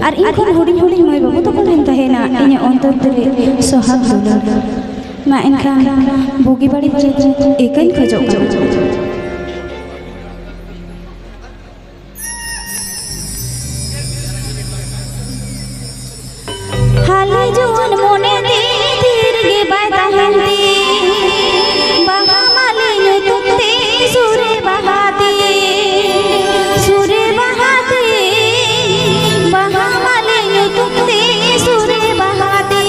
और इनखन हुडिंग हुडिंग माय बाबू तो कोन तहेना इन अंतर तरे सोहाग दुलार मा इनखान भोगी बाड़ी एकन खजो हाले जुवन मोने दे धीर गे बाय ताहंती बाहा माले नुतुते सुरे बहाते बाहा माले नुतुते सुरे बहाते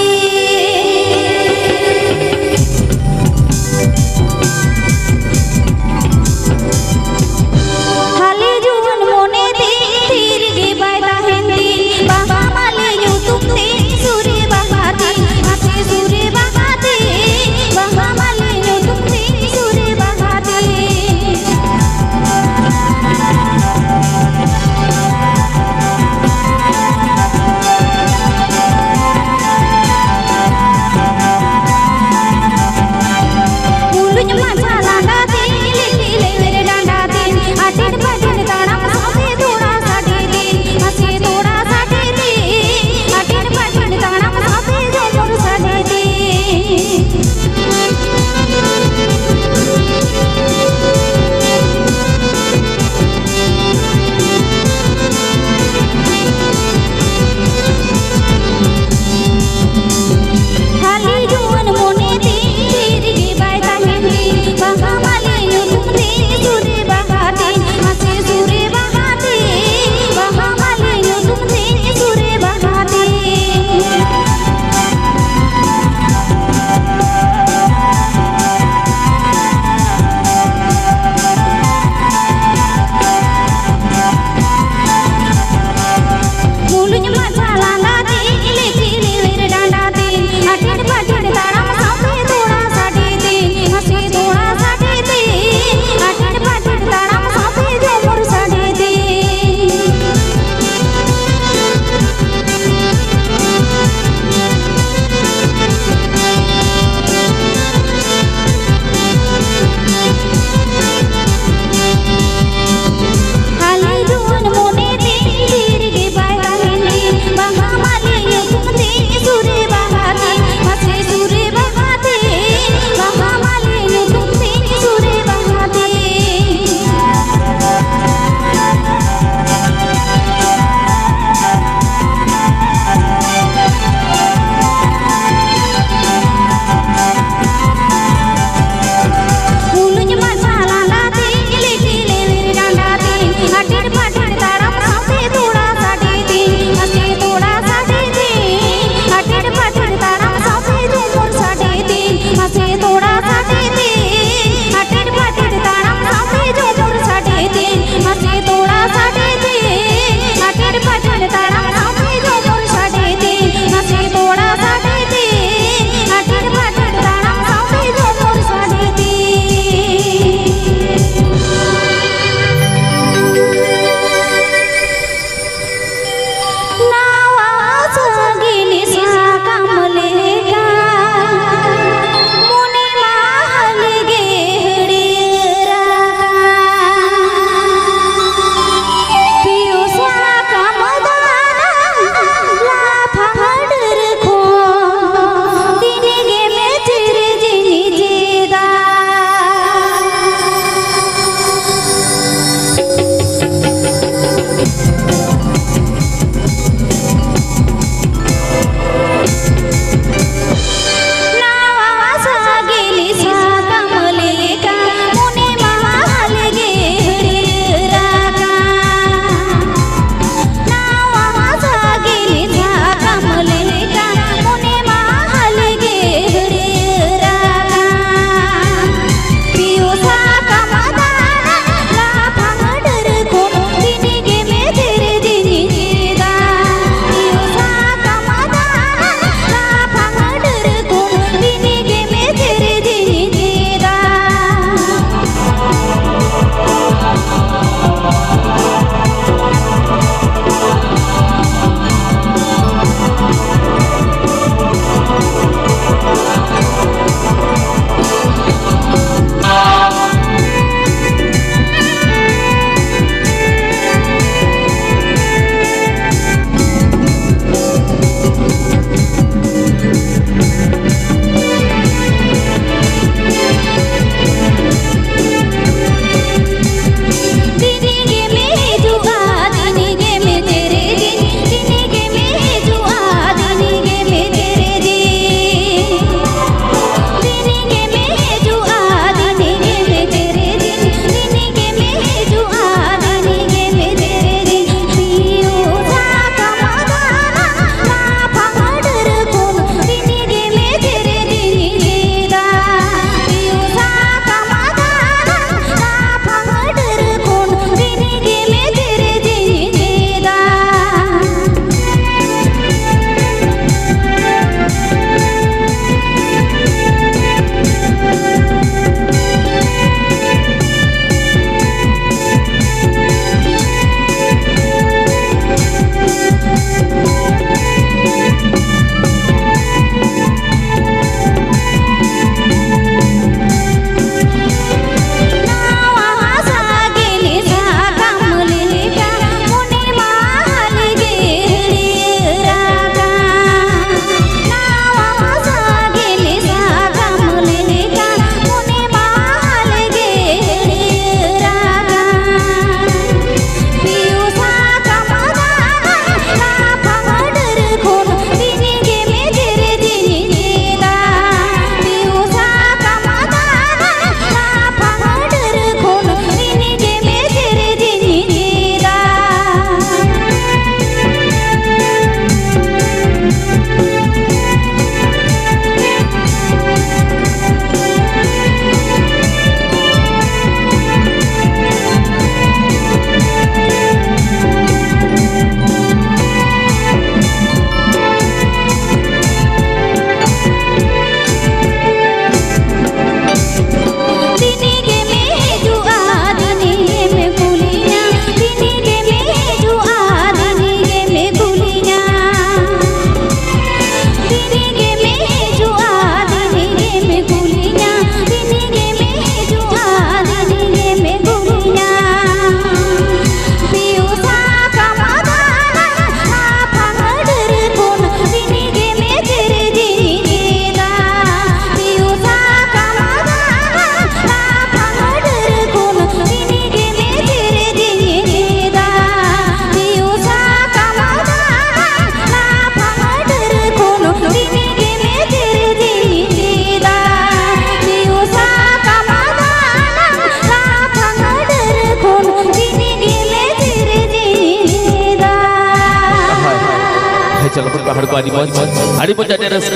पहाड़ को आड़ी मजा रस्क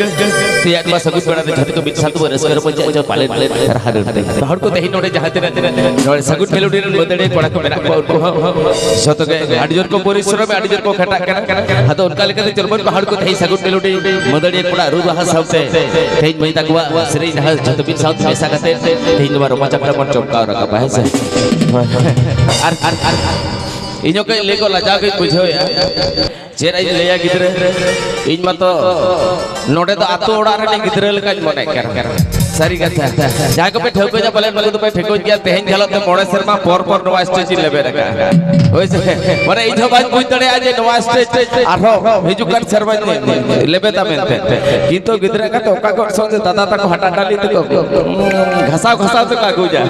ते आटवा सगुन बेड़ा झट को बिच सातु रस्क मजा जो पाले रहा पहाड़ को तेही नोडे जहां तेरे सगुन मेलोडी बदड़े कोड़ा को मेरा उनको जतो के आड़ी जोर को परिश्रम आड़ी जोर को खटा करा हां तो उनका लेके चलबन पहाड़ को तेही सगुन मेलोडी बदड़े कोड़ा रु रहा सबसे तेही मई तकवा श्री जहां झट बिच साउथ पैसा कते तेही नो रोमा चक्र मन चौका रका भाई से इनो के लेको लजा के बुझो या जेरा लेया गिदरे इन मतो नोडे तो आतो ओड़ा रे गिदरे लका मने कर सारी कथा जा को पे ठेको जा पले नको तो पे ठेको गया तेहन झलो ते मोड़े शर्मा पर नवा स्टेज लेबे रका होइसे माने इनो बात बुझ तड़े आज नवा स्टेज आरो हिजु कर शर्मा लेबे ता मेनते किंतु गिदरे का तो का को संग दादा तक हटा डाली तो घसा तो का गुजा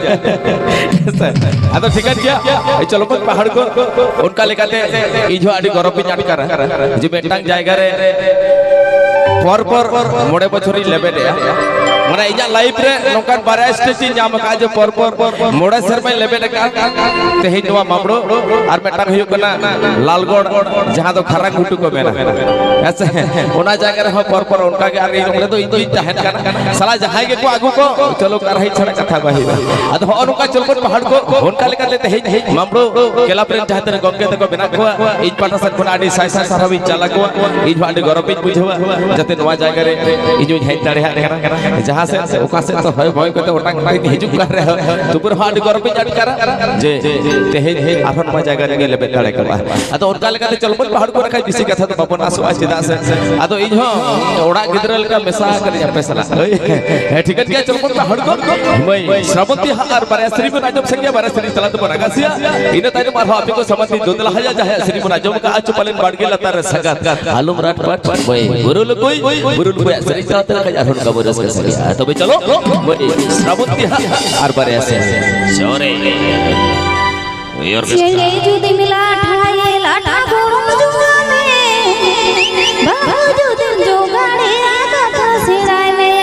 आ तो ठीक है क्या चलो पहाड़ को उनका लेकाते इजो आडी गरपि जाट कर जे बेटांग जायगा रे पर मोड़े बछरी लेबे रे माने इजा लाइफ रे नोकान बारा स्टेज नाम का जो पर मोड़े सर में लेबे रे का तेही नवा मामड़ो और बेटांग हुयो कना लालगढ़ जहां तो खरा घुटू को मेना ऐसे ओना जायगा रे पर उनका के आगे नोले तो इतो तहन का साला जहां के को आगु को चलो कर रही छड़ा कथा बही अद उनका चलबन पहाड़ को उनका लेकाते तेही मामड़ो केला प्रेम चाहते रे गंगे तक बिना को इन पाटा सर कोना आडी साई साराबी चला को इन आडी गरपि बुझवा जते नवा जायगा रे इजो हेन तड़े करा जहां से ओका से तो होय भय कते ओटा हिजु कर रे तुपुर हाडी गरपि जाट करा जे तेहे आफन मा जायगा रे लेबे तड़े करा आ तो उनका लेकाते चलबन पहाड़ को रखा बिसी कथा तो बापन आसो आज चिदा से आ तो इजो ओड़ा गिदरल का मेसा कर जा पैसा हे ठीक है चलबन पहाड़ को मई श्रवंती हार बारे श्री को नाजम संज्ञा बारे श्री तला तो बनागासिया इन तारे मार आपे को समझी दोदला हया जाय श्री को नाजम का आज पलन बाड़गे लता रे सगात आलम रात पट मई गुरुल कोई श्री तला का जान का बरस के सरिया तबे चलो मई श्रवंती हार बारे ऐसे जोरे चले जुदी मिला ठाए लाटा गोरम जुआ में बाबू जुदी जो गाड़े कथा सिराय में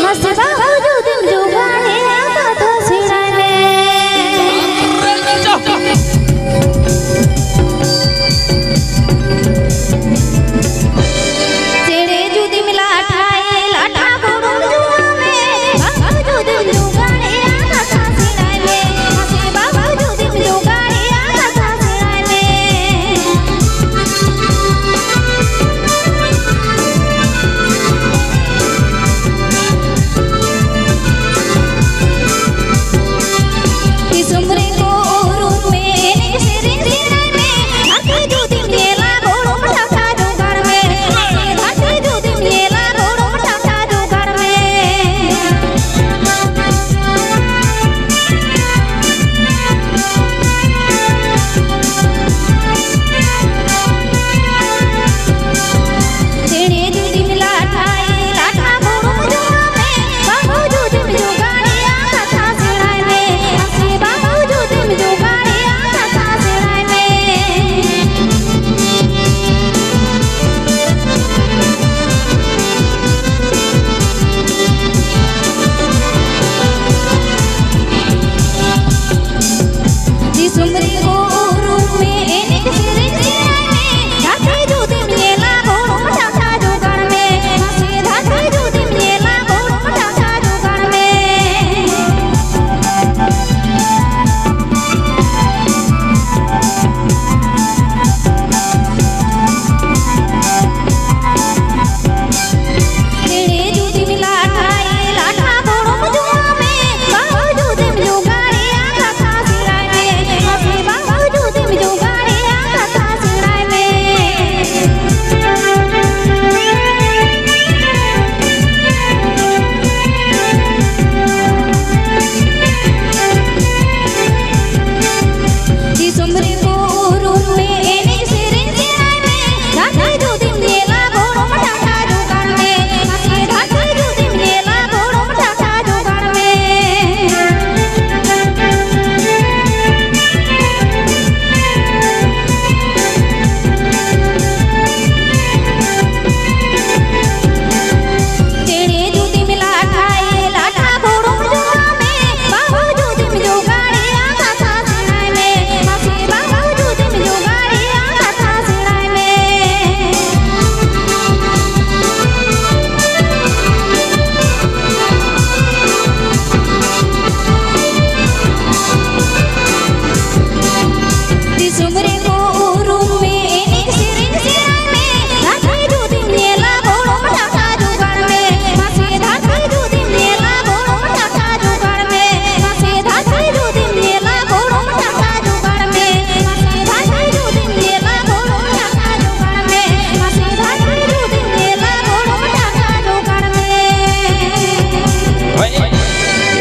मस्त बाबू जुदी जो गाड़े कथा सिराय में चले जुदी मिला ठाए लाटा गोरम जुआ में बाबू जुदी जो गाड़े कथा सिराय में बाबू जुदी जो गाड़े कथा सिराय में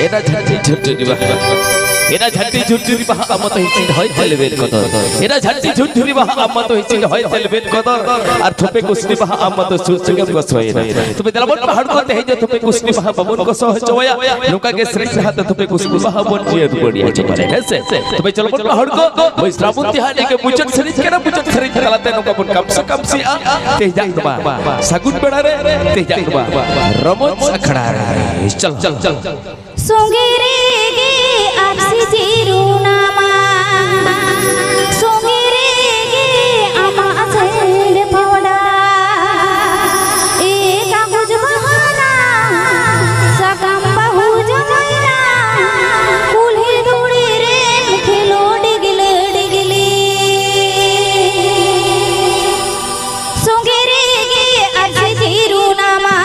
एना झट्टी झुरझुरी बहा एना झट्टी झुरझुरी बहा अमत हिचिन होय तेलबेल कदर एना झट्टी झुरझुरी बहा अमत हिचिन होय तेलबेल कदर আর থপে কুসনি বহা আমত সুসগম গসয় তুমি দলবন পাহাড় কোতে হে যে থপে কুসনি বহা বমন গস হচওয়া লোকা কে শ্রী হাত থপে কুসনি বহা বন জিয়ত বড়িয়া চলে হেসে তুমি চলবন পাহাড় কো ওই শ্রাবন্তী হালে কে বুচট শরীর কেনা বুচট শরীর তালাতে নৌকা বন কম সে কম সি তে যাকবা সাগুন বেড়া রে তে যাকবা রমজ আখড়া রে চল চল চল সঙ্গে রে গে আসি জিরুনামা সঙ্গে রে গে আমা ছেড় পাওড়া এ কাগজ বাহানা সকাম বাহু জমাইনা কুলহি দৌড়ি রে খেলো ডিগলে ডিগলি সঙ্গে রে গে আসি জিরুনামা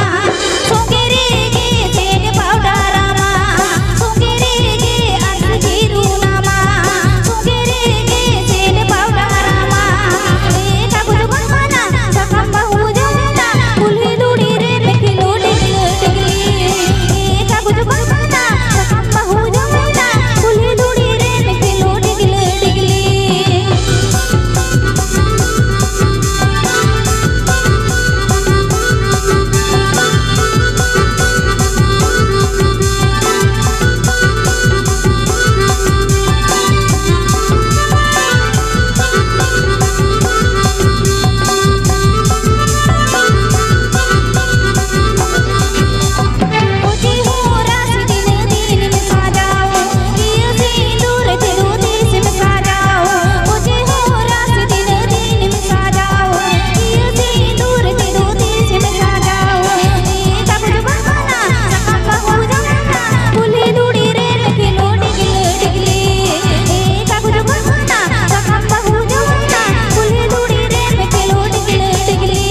সঙ্গে রে গে ছেড় পাওড়া রামা সঙ্গে রে গে আসি জিরুনামা সঙ্গে রে গে ছেড় পাওড়া রামা এ কাগজ বাহানা সকাম বাহু জমাইনা কুলহি দৌড়ি রে খেলো ডিগলে ডিগলি এ কাগজ বাহানা সকাম বাহু জমাইনা কুলহি দৌড়ি রে খেলো ডিগলে ডিগলি मुझे हो रास दिन दिन में साजाओ ये सिंदूर तेरो देश में साजाओ मुझे हो रास दिन दिन में साजाओ ये सिंदूर तेरो देश में साजाओ ये कागज बहाना सकाम बाहु जमाना कुल्ही दूड़ी रे खेलो डिगले डिगली ये कागज बहाना सकाम बाहु जमाना कुल्ही दूड़ी रे खेलो डिगले डिगली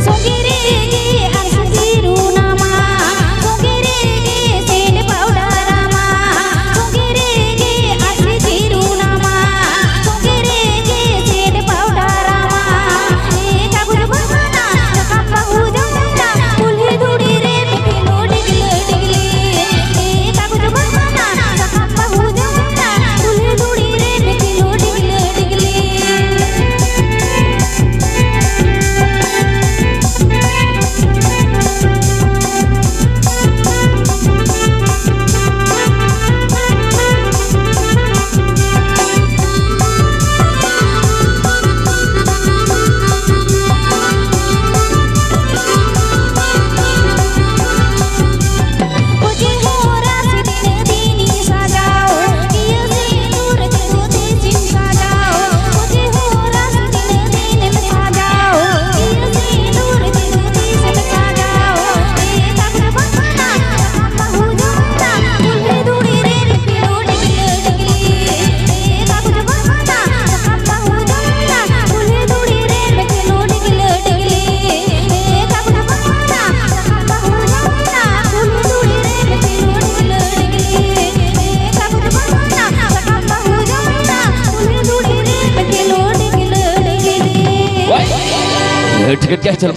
সঙ্গে রে গে আসি জিরুনামা সঙ্গে রে গে ছেড় পাওড়া রামা সঙ্গে রে গে আসি জিরুনামা সঙ্গে রে গে ছেড় পাওড়া রামা এ কাগজ বাহানা সকাম বাহু জমাইনা কুলহি দৌড়ি রে খেলো ডিগলে ডিগলি এ কাগজ বাহানা সকাম বাহু জমাইনা কুলহি দৌড়ি রে খেলো ডিগলে ডিগলি मुझे हो रास दिन दिन साजाओ ये सिंदूर तेरो देश में साजाओ मुझे हो रास दिन दिन में साजाओ ये सिंदूर तेरो देश में साजाओ ये कागज बहाना सकाम बाहु जमाना कुल्ही दूड़ी रे खेलो डिगले डिगली ये कागज बहाना सकाम बाहु जमाना कुल्ही दूड़ी रे खेलो डिगले डिगली ये कागज बहाना सकाम बाहु जमाना कुल्ही दूड़ी रे खेलो डिगले डिगली ये कागज बहाना सकाम बाहु जमाना कुल्ही दूड़ी रे खेलो डिगले डिगली ठीक है क्या चल